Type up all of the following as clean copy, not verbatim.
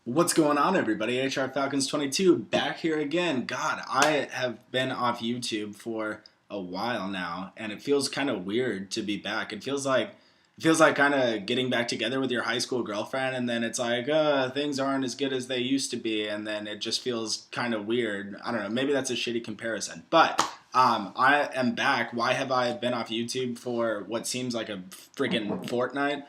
What's going on, everybody? hrfalcons22 back here again. God, I have been off YouTube for a while now, and it feels kind of weird to be back. It feels like kind of getting back together with your high school girlfriend, and then it's like things aren't as good as they used to be, and then it just feels kind of weird. I don't know. Maybe that's a shitty comparison, but I am back. Why have I been off YouTube for what seems like a freaking fortnight?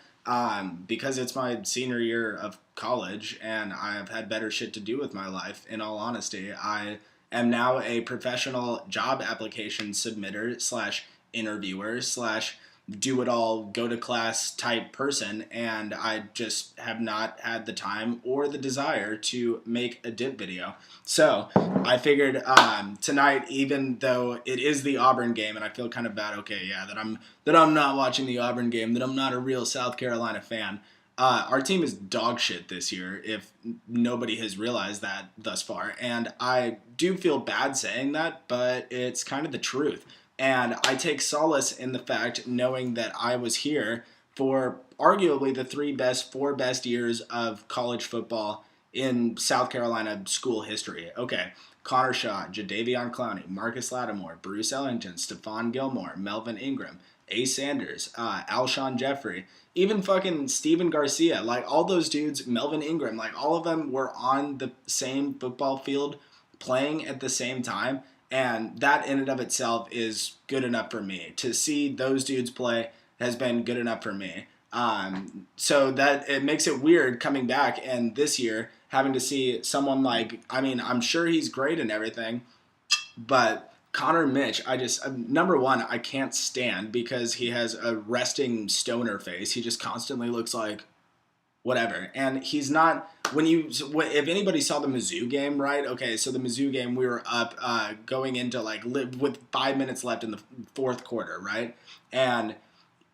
Because it's my senior year of college and I've had better shit to do with my life, in all honesty. I am now a professional job application submitter slash interviewer slash do it all, go to class type person, and I just have not had the time or the desire to make a dip video. So I figured tonight, even though it is the Auburn game, and I feel kind of bad, okay, yeah, that I'm not watching the Auburn game, that I'm not a real South Carolina fan. Our team is dog shit this year, if nobody has realized that thus far. And I do feel bad saying that, but it's kind of the truth. And I take solace in the fact knowing that I was here for arguably the four best years of college football in South Carolina school history. Okay, Connor Shaw, Jadeveon Clowney, Marcus Lattimore, Bruce Ellington, Stephon Gilmore, Melvin Ingram, A. Sanders, Alshon Jeffrey, even fucking Steven Garcia, like all those dudes, Melvin Ingram, like all of them were on the same football field playing at the same time. And that in and of itself is good enough for me. To see those dudes play has been good enough for me. So that it makes it weird coming back and this year having to see someone like, I mean, I'm sure he's great and everything, but Connor Mitch, number one, I can't stand because he has a resting stoner face. He just constantly looks like whatever. And he's not, if anybody saw the Mizzou game, right? Okay, so the Mizzou game, we were up going into with 5 minutes left in the fourth quarter, right? And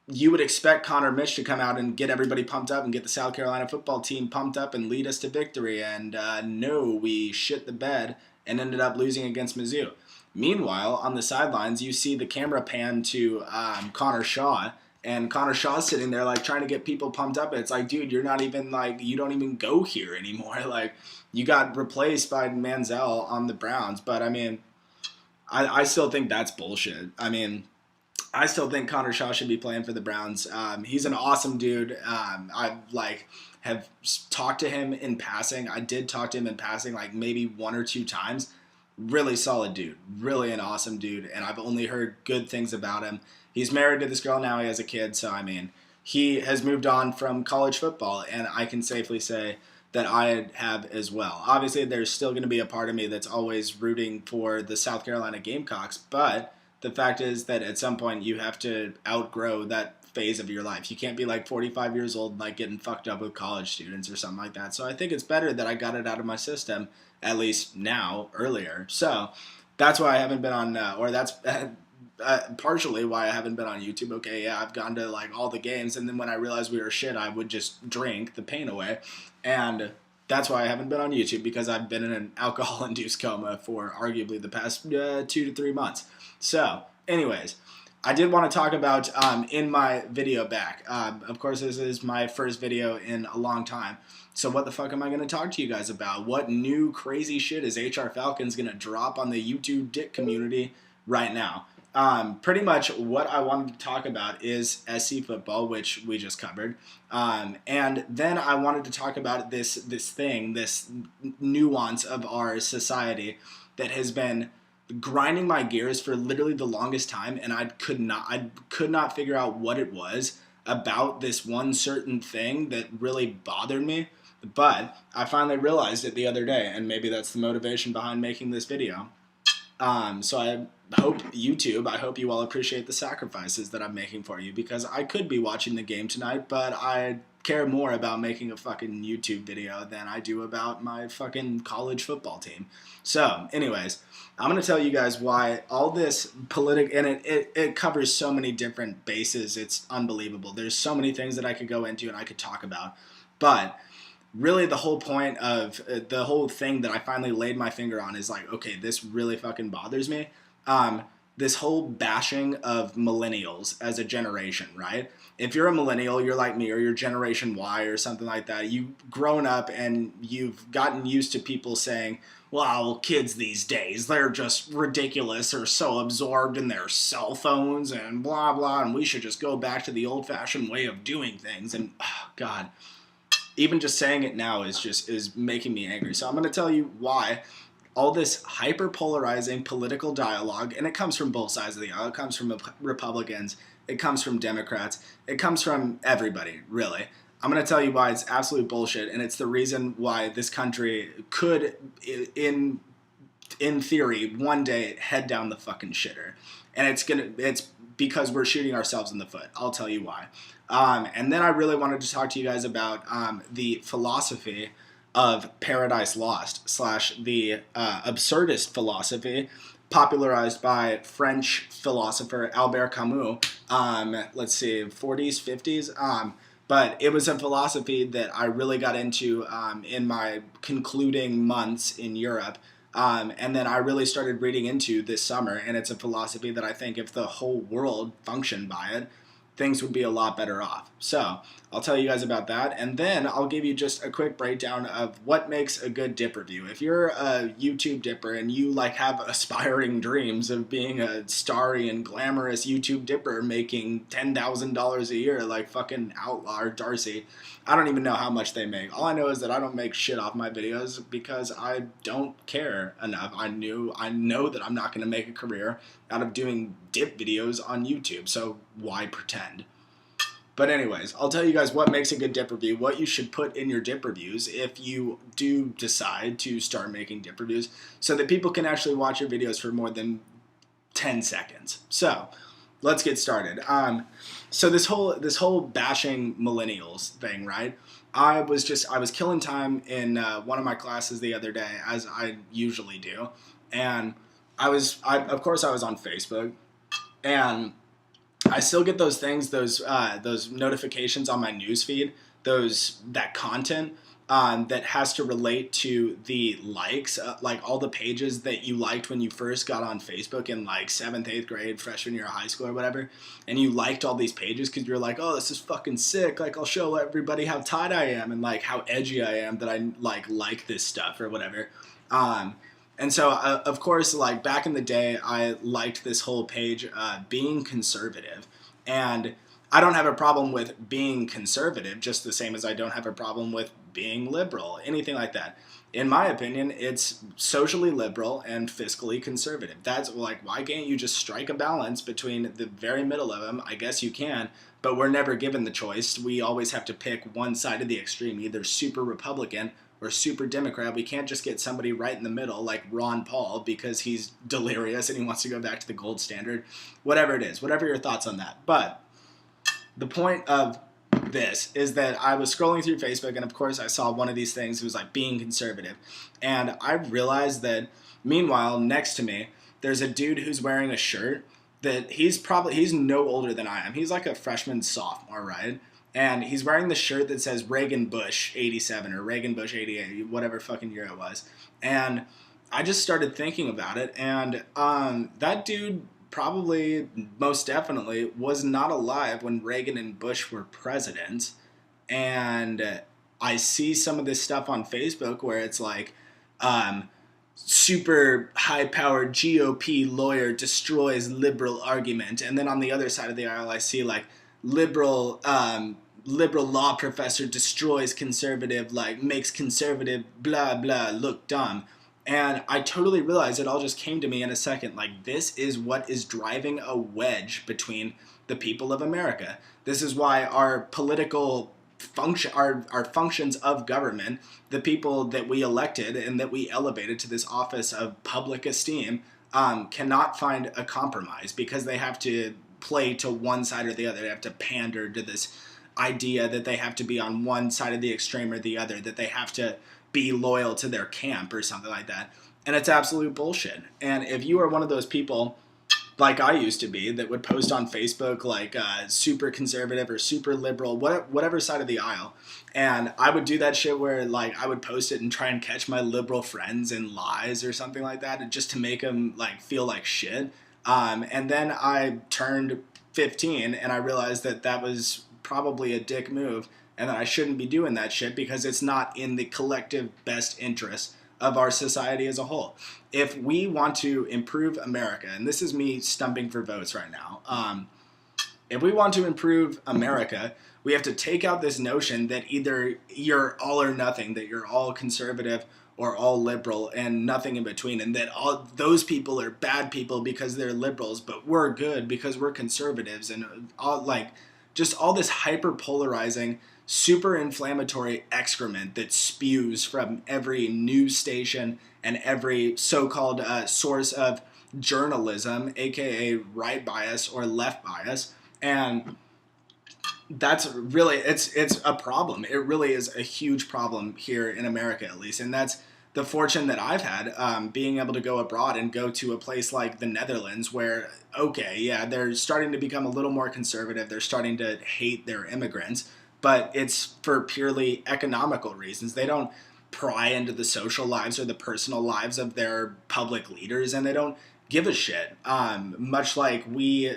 you would expect Connor Mitch to come out and get everybody pumped up and get the South Carolina football team pumped up and lead us to victory. And no, we shit the bed and ended up losing against Mizzou. Meanwhile, on the sidelines, you see the camera pan to Connor Shaw, and Connor Shaw's sitting there like trying to get people pumped up. It's like, dude, you're not even you don't even go here anymore. Like, you got replaced by Manziel on the Browns. But I mean, I still think that's bullshit. I mean, I still think Connor Shaw should be playing for the Browns. He's an awesome dude. I have talked to him in passing. I did talk to him in passing like maybe one or two times. Really solid dude. Really an awesome dude. And I've only heard good things about him. He's married to this girl now. He has a kid. So, I mean, he has moved on from college football. And I can safely say that I have as well. Obviously, there's still going to be a part of me that's always rooting for the South Carolina Gamecocks. But the fact is that at some point you have to outgrow that phase of your life. You can't be like 45 years old like getting fucked up with college students or something like that. So I think it's better that I got it out of my system, at least now, earlier. So that's why I haven't been on, or that's partially why I haven't been on YouTube. Okay, yeah, I've gone to like all the games, and then when I realized we were shit, I would just drink the pain away. And that's why I haven't been on YouTube, because I've been in an alcohol-induced coma for arguably the past 2 to 3 months. So, anyways, I did want to talk about in my video back. Of course, this is my first video in a long time. So what the fuck am I going to talk to you guys about? What new crazy shit is HR Falcons going to drop on the YouTube dick community right now? Pretty much what I wanted to talk about is SC football, which we just covered. And then I wanted to talk about this nuance of our society that has been grinding my gears for literally the longest time, and I could not figure out what it was about this one certain thing that really bothered me. But I finally realized it the other day, and maybe that's the motivation behind making this video. So I hope you all appreciate the sacrifices that I'm making for you, because I could be watching the game tonight, but I care more about making a fucking YouTube video than I do about my fucking college football team. So, anyways, I'm going to tell you guys why all this and it covers so many different bases. It's unbelievable. There's so many things that I could go into and I could talk about. But really the whole point of the whole thing that I finally laid my finger on is like, okay, this really fucking bothers me. this whole bashing of millennials as a generation, right? If you're a millennial, you're like me, or you're Generation Y or something like that. You've grown up and you've gotten used to people saying, well, kids these days, they're just ridiculous or so absorbed in their cell phones and blah, blah, and we should just go back to the old-fashioned way of doing things. And, oh, God, even just saying it now is making me angry. So I'm going to tell you why all this hyper-polarizing political dialogue, and it comes from both sides of the aisle. It comes from Republicans. It comes from Democrats. It comes from everybody, really. I'm going to tell you why it's absolute bullshit, and it's the reason why this country could, in theory, one day head down the fucking shitter. And it's because we're shooting ourselves in the foot. I'll tell you why. And then I really wanted to talk to you guys about the philosophy of Paradise Lost / the absurdist philosophy popularized by French philosopher Albert Camus. Let's see, 40s, 50s. But it was a philosophy that I really got into in my concluding months in Europe. And then I really started reading into this summer. And it's a philosophy that I think if the whole world functioned by it, things would be a lot better off. So I'll tell you guys about that, and then I'll give you just a quick breakdown of what makes a good dip review. If you're a YouTube dipper and you like have aspiring dreams of being a starry and glamorous YouTube dipper making $10,000 a year like fucking Outlaw or Darcy, I don't even know how much they make. All I know is that I don't make shit off my videos because I don't care enough. I know that I'm not going to make a career out of doing dip videos on YouTube, so why pretend? But anyways, I'll tell you guys what makes a good dip review, what you should put in your dip reviews if you do decide to start making dip reviews, so that people can actually watch your videos for more than 10 seconds. So let's get started. So this whole bashing millennials thing, right? I was killing time in one of my classes the other day, as I usually do, and of course I was on Facebook, and I still get those things, those notifications on my newsfeed, that content that has to relate to the likes, like all the pages that you liked when you first got on Facebook in like 7th, 8th grade, freshman year of high school or whatever, and you liked all these pages because you're like, oh, this is fucking sick, like I'll show everybody how tight I am and like how edgy I am that I like this stuff or whatever. And so, of course, like back in the day, I liked this whole page, being conservative. And I don't have a problem with being conservative, just the same as I don't have a problem with being liberal, anything like that. In my opinion, it's socially liberal and fiscally conservative. That's like, why can't you just strike a balance between the very middle of them? I guess you can, but we're never given the choice. We always have to pick one side of the extreme, either super Republican or super Democrat. We can't just get somebody right in the middle like Ron Paul because he's delirious and he wants to go back to the gold standard. Whatever it is, whatever your thoughts on that. But the point of this is that I was scrolling through Facebook and of course I saw one of these things. It was like being conservative. And I realized that meanwhile, next to me, there's a dude who's wearing a shirt that he's no older than I am. He's like a freshman sophomore, right? And he's wearing the shirt that says Reagan Bush 87 or Reagan Bush 88, whatever fucking year it was. And I just started thinking about it. And that dude probably, most definitely, was not alive when Reagan and Bush were presidents. And I see some of this stuff on Facebook where it's like, super high-powered GOP lawyer destroys liberal argument. And then on the other side of the aisle, I see like liberal law professor destroys conservative, like makes conservative blah blah look dumb. And I totally realized it all just came to me in a second. Like, this is what is driving a wedge between the people of America. This is why our political function, our functions of government, the people that we elected and that we elevated to this office of public esteem, cannot find a compromise because they have to play to one side or the other. They have to pander to this idea that they have to be on one side of the extreme or the other, that they have to be loyal to their camp or something like that. And it's absolute bullshit. And if you are one of those people, like I used to be, that would post on Facebook like super conservative or super liberal, whatever side of the aisle, and I would do that shit where like I would post it and try and catch my liberal friends in lies or something like that, and just to make them like feel like shit, And then I turned 15 and I realized that that was probably a dick move and that I shouldn't be doing that shit because it's not in the collective best interest of our society as a whole. If we want to improve America, and this is me stumping for votes right now, if we want to improve America, we have to take out this notion that either you're all or nothing, that you're all conservative or all liberal and nothing in between, and that all those people are bad people because they're liberals, but we're good because we're conservatives, and all like just all this hyper polarizing, super inflammatory excrement that spews from every news station and every so-called source of journalism, aka right bias or left bias. And that's really it's a problem. It really is a huge problem here in America, at least. And that's the fortune that I've had, being able to go abroad and go to a place like the Netherlands where, okay, yeah, they're starting to become a little more conservative. They're starting to hate their immigrants, but it's for purely economical reasons. They don't pry into the social lives or the personal lives of their public leaders, and they don't give a shit. Much like we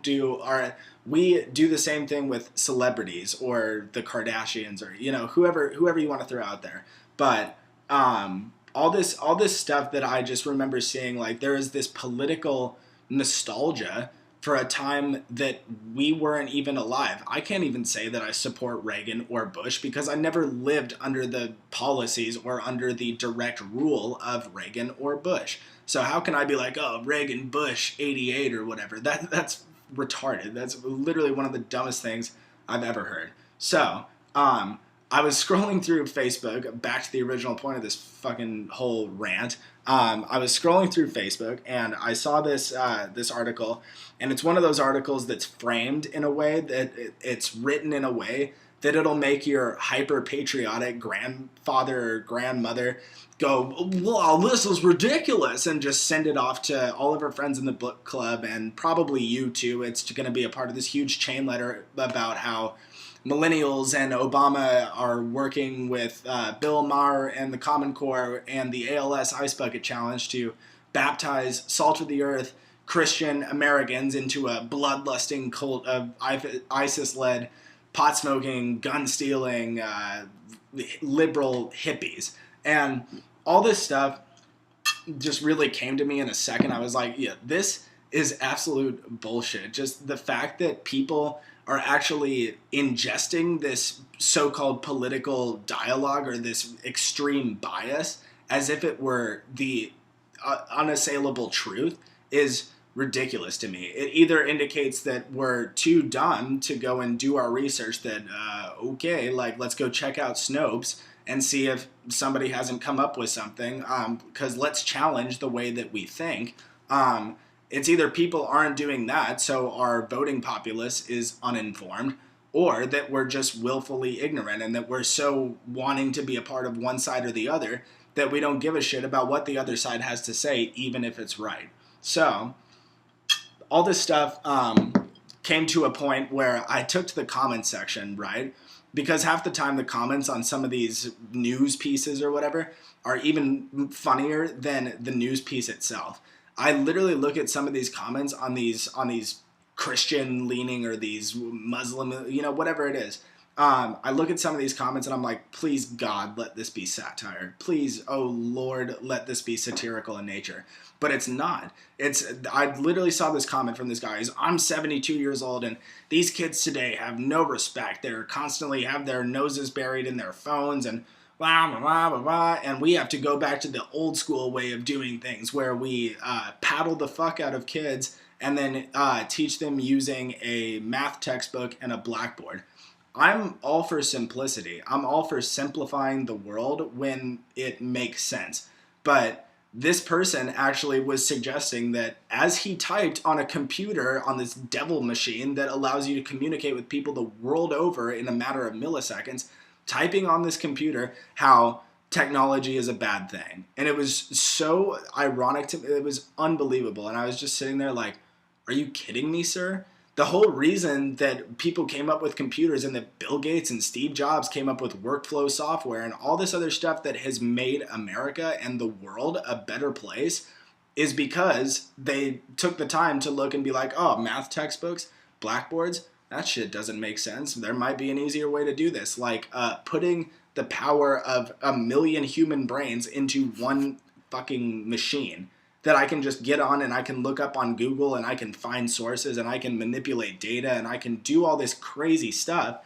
do the same thing with celebrities or the Kardashians or whoever you want to throw out there. But all this stuff that I just remember seeing, like there is this political nostalgia for a time that we weren't even alive. I can't even say that I support Reagan or Bush because I never lived under the policies or under the direct rule of Reagan or Bush. So how can I be like, oh, Reagan, Bush, 88 or whatever? That's retarded. That's literally one of the dumbest things I've ever heard. So, I was scrolling through Facebook, back to the original point of this fucking whole rant. I was scrolling through Facebook and I saw this article, and it's one of those articles that's framed in a way that it's written in a way that it'll make your hyper-patriotic grandfather or grandmother go, well, this is ridiculous, and just send it off to all of her friends in the book club and probably you too. It's going to be a part of this huge chain letter about how millennials and Obama are working with Bill Maher and the Common Core and the ALS Ice Bucket Challenge to baptize salt of the earth Christian Americans into a bloodlusting cult of ISIS-led, pot-smoking, gun-stealing, liberal hippies. And all this stuff just really came to me in a second. I was like, yeah, this is absolute bullshit. Just the fact that people are actually ingesting this so-called political dialogue or this extreme bias as if it were the unassailable truth is ridiculous to me. It either indicates that we're too dumb to go and do our research, that, okay, like, let's go check out Snopes and see if somebody hasn't come up with something, because let's challenge the way that we think. It's either people aren't doing that, so our voting populace is uninformed, or that we're just willfully ignorant and that we're so wanting to be a part of one side or the other that we don't give a shit about what the other side has to say, even if it's right. So, all this stuff came to a point where I took to the comments section, right? Because half the time the comments on some of these news pieces or whatever are even funnier than the news piece itself. I literally look at some of these comments on these Christian leaning or these Muslim, whatever it is. I look at some of these comments and I'm like, please God, let this be satire. Please, oh Lord, let this be satirical in nature. But it's not. I literally saw this comment from this guy. I'm 72 years old and these kids today have no respect. They're constantly have their noses buried in their phones and blah, blah, blah, blah, blah, and we have to go back to the old school way of doing things where we paddle the fuck out of kids and then teach them using a math textbook and a blackboard. I'm all for simplicity. I'm all for simplifying the world when it makes sense. But this person actually was suggesting that as he typed on a computer on this devil machine that allows you to communicate with people the world over in a matter of milliseconds, typing on this computer how technology is a bad thing. And it was so ironic to me. It was unbelievable. And I was just sitting there like, are you kidding me, sir? The whole reason that people came up with computers and that Bill Gates and Steve Jobs came up with workflow software and all this other stuff that has made America and the world a better place is because they took the time to look and be like, oh, math textbooks, blackboards, that shit doesn't make sense. There might be an easier way to do this. Like putting the power of a million human brains into one fucking machine that I can just get on and I can look up on Google and I can find sources and I can manipulate data and I can do all this crazy stuff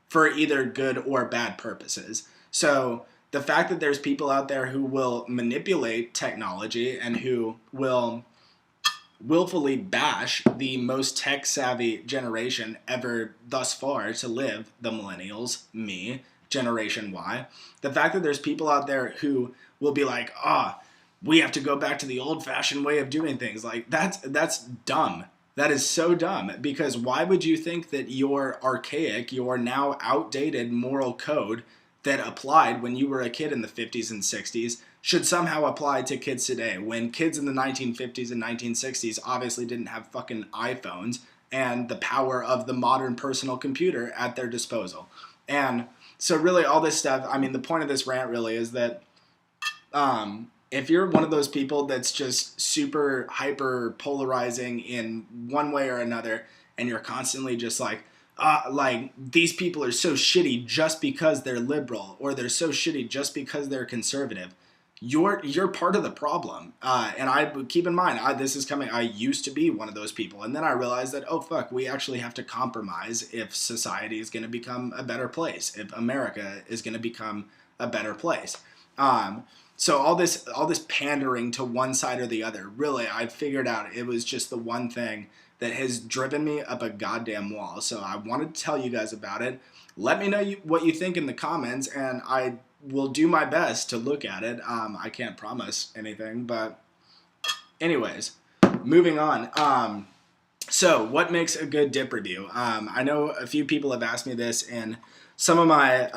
for either good or bad purposes. So the fact that there's people out there who will manipulate technology and who will willfully bash the most tech savvy generation ever thus far to live, the millennials, me, Generation Y, the fact that there's people out there who will be like, we have to go back to the old fashioned way of doing things. Like that's dumb. That is so dumb, because why would you think that your archaic, your now outdated moral code that applied when you were a kid in the 50s and 60s should somehow apply to kids today, when kids in the 1950s and 1960s obviously didn't have fucking iPhones and the power of the modern personal computer at their disposal? And so really all this stuff, I mean, the point of this rant really is that if you're one of those people that's just super hyper polarizing in one way or another, and you're constantly just like these people are so shitty just because they're liberal, or they're so shitty just because they're conservative, you're part of the problem. And I keep in mind, this is coming. I used to be one of those people, and then I realized that, oh fuck, we actually have to compromise if society is going to become a better place, if America is going to become a better place. So all this pandering to one side or the other, really, I figured out it was just the one thing that has driven me up a goddamn wall. So I wanted to tell you guys about it. Let me know what you think in the comments, and I will do my best to look at it. I can't promise anything, but anyways, moving on. So what makes a good dip review? I know a few people have asked me this in some of my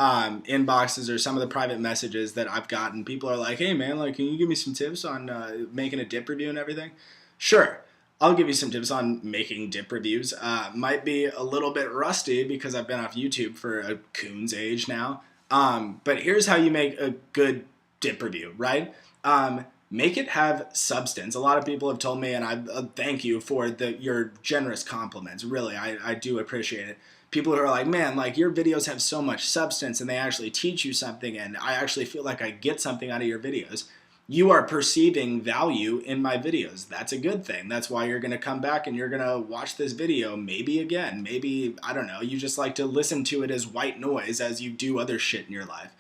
inboxes or some of the private messages that I've gotten. People are like, hey man, like, can you give me some tips on making a dip review and everything? Sure. I'll give you some tips on making dip reviews. Might be a little bit rusty because I've been off YouTube for a coon's age now. But here's how you make a good dip review, right? Make it have substance. A lot of people have told me, and I thank you for your generous compliments. Really, I do appreciate it. People who are like, man, like your videos have so much substance and they actually teach you something, and I actually feel like I get something out of your videos. You are perceiving value in my videos. That's a good thing. That's why you're going to come back and you're going to watch this video maybe again. Maybe, I don't know, you just like to listen to it as white noise as you do other shit in your life.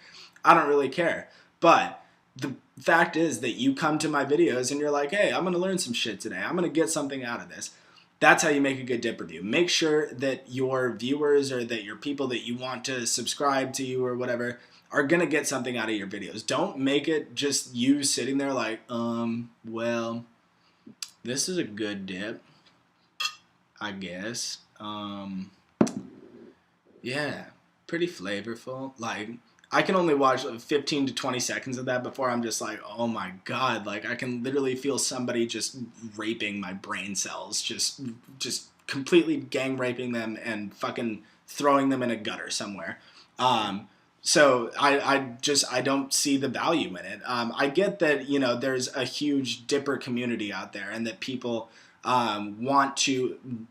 I don't really care. But the fact is that you come to my videos and you're like, hey, I'm going to learn some shit today. I'm going to get something out of this. That's how you make a good dip review. Make sure that your viewers or that your people that you want to subscribe to you or whatever are going to get something out of your videos. Don't make it just you sitting there like, well, this is a good dip, I guess. Yeah, pretty flavorful. Like, I can only watch 15 to 20 seconds of that before I'm just like, oh my God, like I can literally feel somebody just raping my brain cells, just completely gang raping them and fucking throwing them in a gutter somewhere. So I don't see the value in it. I get that, you know, there's a huge dipper community out there and that people want to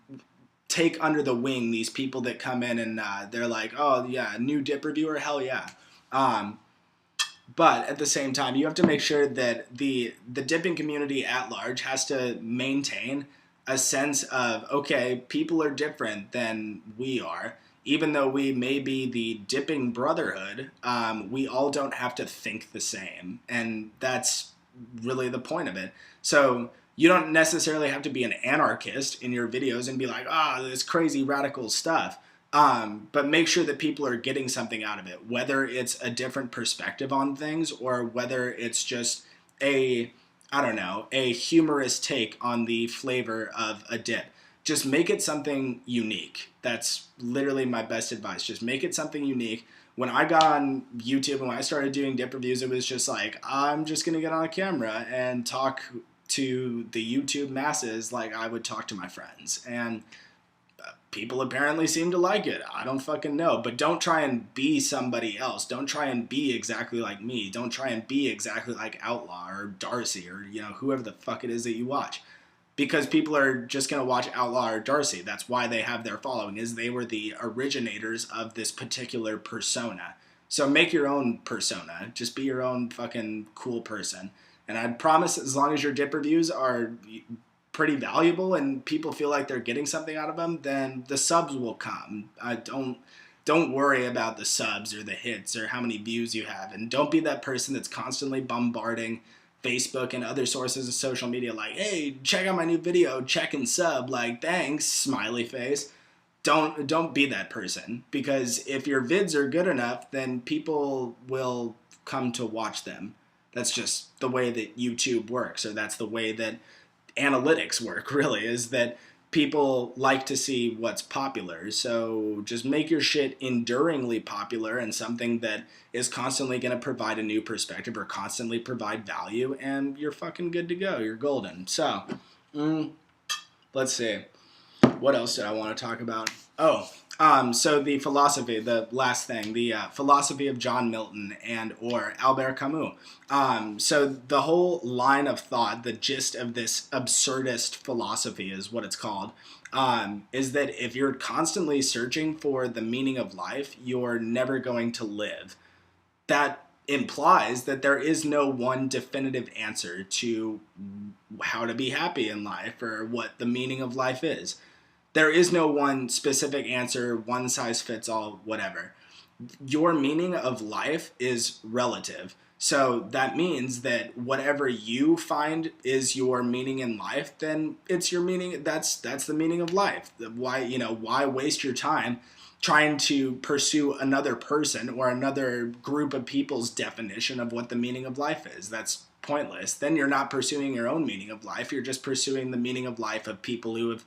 take under the wing these people that come in and they're like, oh yeah, new dip reviewer, hell yeah. But at the same time, you have to make sure that the dipping community at large has to maintain a sense of, okay, people are different than we are. Even though we may be the dipping brotherhood, we all don't have to think the same. And that's really the point of it. So you don't necessarily have to be an anarchist in your videos and be like, this crazy radical stuff. But make sure that people are getting something out of it, whether it's a different perspective on things or whether it's just a humorous take on the flavor of a dip. Just make it something unique. That's literally my best advice. Just make it something unique. When I got on YouTube and when I started doing dip reviews, it was just like, I'm just going to get on a camera and talk to the YouTube masses like I would talk to my friends. And people apparently seem to like it. I don't fucking know. But don't try and be somebody else. Don't try and be exactly like me. Don't try and be exactly like Outlaw or Darcy or, whoever the fuck it is that you watch. Because people are just going to watch Outlaw or Darcy. That's why they have their following, is they were the originators of this particular persona. So make your own persona. Just be your own fucking cool person. And I promise, as long as your dip reviews are pretty valuable and people feel like they're getting something out of them, then the subs will come. Don't worry about the subs or the hits or how many views you have. And don't be that person that's constantly bombarding Facebook and other sources of social media like, hey, check out my new video, check and sub, like, thanks, smiley face. Don't be that person, because if your vids are good enough, then people will come to watch them. That's just the way that YouTube works, or that's the way that analytics work, really, is that people like to see what's popular. So just make your shit enduringly popular and something that is constantly going to provide a new perspective or constantly provide value, and you're fucking good to go. You're golden. So, let's see. What else did I want to talk about? So the philosophy, the last thing, the philosophy of John Milton or Albert Camus. So the whole line of thought, the gist of this absurdist philosophy is what it's called, is that if you're constantly searching for the meaning of life, you're never going to live. That implies that there is no one definitive answer to how to be happy in life or what the meaning of life is. There is no one specific answer, one size fits all, whatever. Your meaning of life is relative. So that means that whatever you find is your meaning in life, then it's your meaning. That's the meaning of life. Why waste your time trying to pursue another person or another group of people's definition of what the meaning of life is? That's pointless. Then you're not pursuing your own meaning of life. You're just pursuing the meaning of life of people who have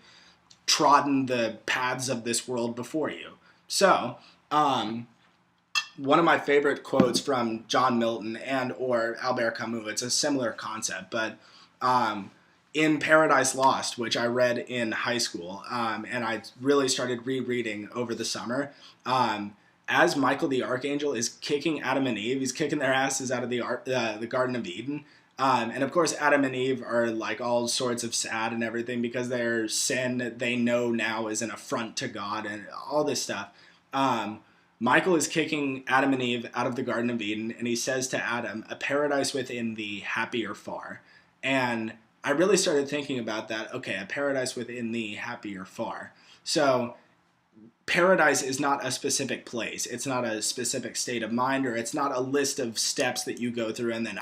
trodden the paths of this world before you. So, one of my favorite quotes from John Milton or Albert Camus, it's a similar concept, but in Paradise Lost, which I read in high school, and I really started rereading over the summer, as Michael the Archangel is kicking Adam and Eve, he's kicking their asses out of the Garden of Eden. And of course, Adam and Eve are like all sorts of sad and everything because their sin they know now is an affront to God and all this stuff. Michael is kicking Adam and Eve out of the Garden of Eden, and he says to Adam, "A paradise within thee, happier far." And I really started thinking about that. Okay, a paradise within thee, happier far. So paradise is not a specific place. It's not a specific state of mind, or it's not a list of steps that you go through and then,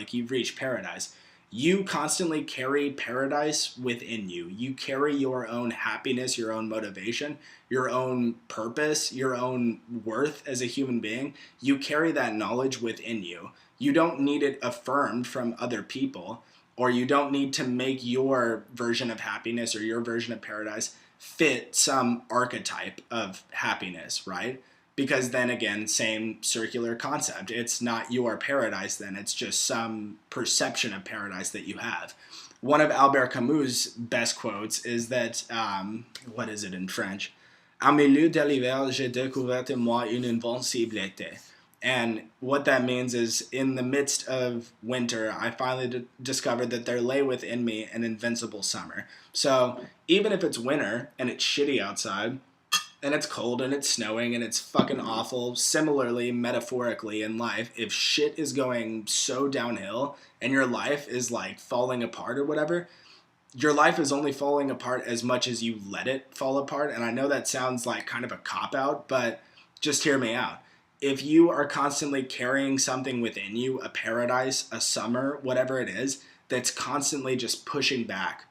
you've reached paradise. You constantly carry paradise within you. You carry your own happiness, your own motivation, your own purpose, your own worth as a human being. You carry that knowledge within you. You don't need it affirmed from other people, or you don't need to make your version of happiness or your version of paradise fit some archetype of happiness, right? Because then again, same circular concept. It's not your paradise then, it's just some perception of paradise that you have. One of Albert Camus' best quotes is that, what is it in French? "Au milieu de l'hiver, j'ai découvert en moi une invincibilité." And what that means is, in the midst of winter, I finally discovered that there lay within me an invincible summer. So even if it's winter and it's shitty outside, and it's cold and it's snowing and it's fucking awful, similarly, metaphorically in life, if shit is going so downhill and your life is like falling apart or whatever, your life is only falling apart as much as you let it fall apart. And I know that sounds like kind of a cop-out, but just hear me out. If you are constantly carrying something within you, a paradise, a summer, whatever it is, that's constantly just pushing back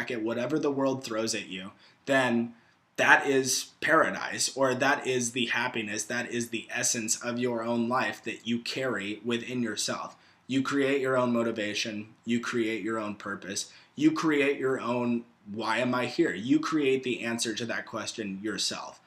at whatever the world throws at you, then that is paradise, or that is the happiness, that is the essence of your own life that you carry within yourself. You create your own motivation, you create your own purpose, you create your own why am I here? You create the answer to that question yourself.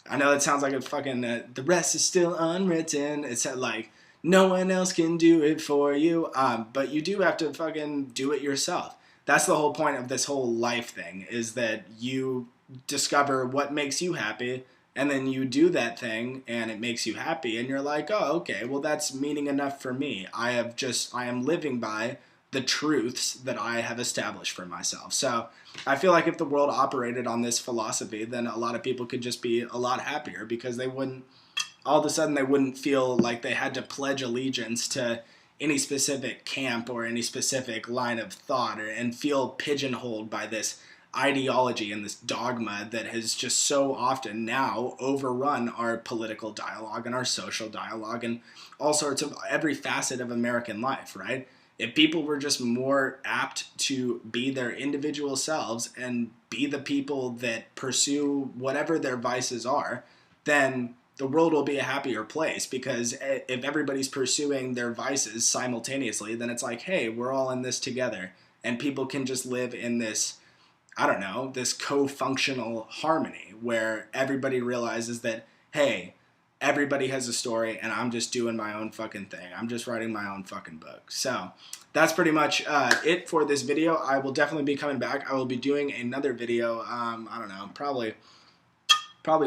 I know that sounds like a fucking, the rest is still unwritten. It's like, no one else can do it for you. But you do have to fucking do it yourself. That's the whole point of this whole life thing, is that you discover what makes you happy, and then you do that thing and it makes you happy, and you're like, oh, okay, well, that's meaning enough for me. I am living by the truths that I have established for myself. So I feel like if the world operated on this philosophy, then a lot of people could just be a lot happier, because they wouldn't, all of a sudden, they wouldn't feel like they had to pledge allegiance to any specific camp or any specific line of thought, and feel pigeonholed by this ideology and this dogma that has just so often now overrun our political dialogue and our social dialogue and all sorts of every facet of American life, right? If people were just more apt to be their individual selves and be the people that pursue whatever their vices are, then the world will be a happier place. Because if everybody's pursuing their vices simultaneously, then it's like, hey, we're all in this together, and people can just live in this, I don't know, this co-functional harmony where everybody realizes that, hey, everybody has a story and I'm just doing my own fucking thing. I'm just writing my own fucking book. So that's pretty much it for this video. I will definitely be coming back. I will be doing another video, I don't know, probably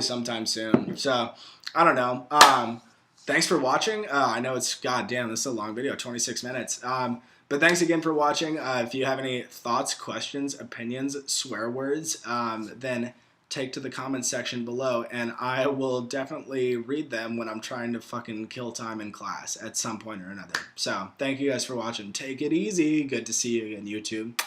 sometime soon. So I don't know. Thanks for watching. I know it's, goddamn, this is a long video, 26 minutes. But thanks again for watching. If you have any thoughts, questions, opinions, swear words, then take to the comments section below, and I will definitely read them when I'm trying to fucking kill time in class at some point or another. So thank you guys for watching. Take it easy. Good to see you again, YouTube.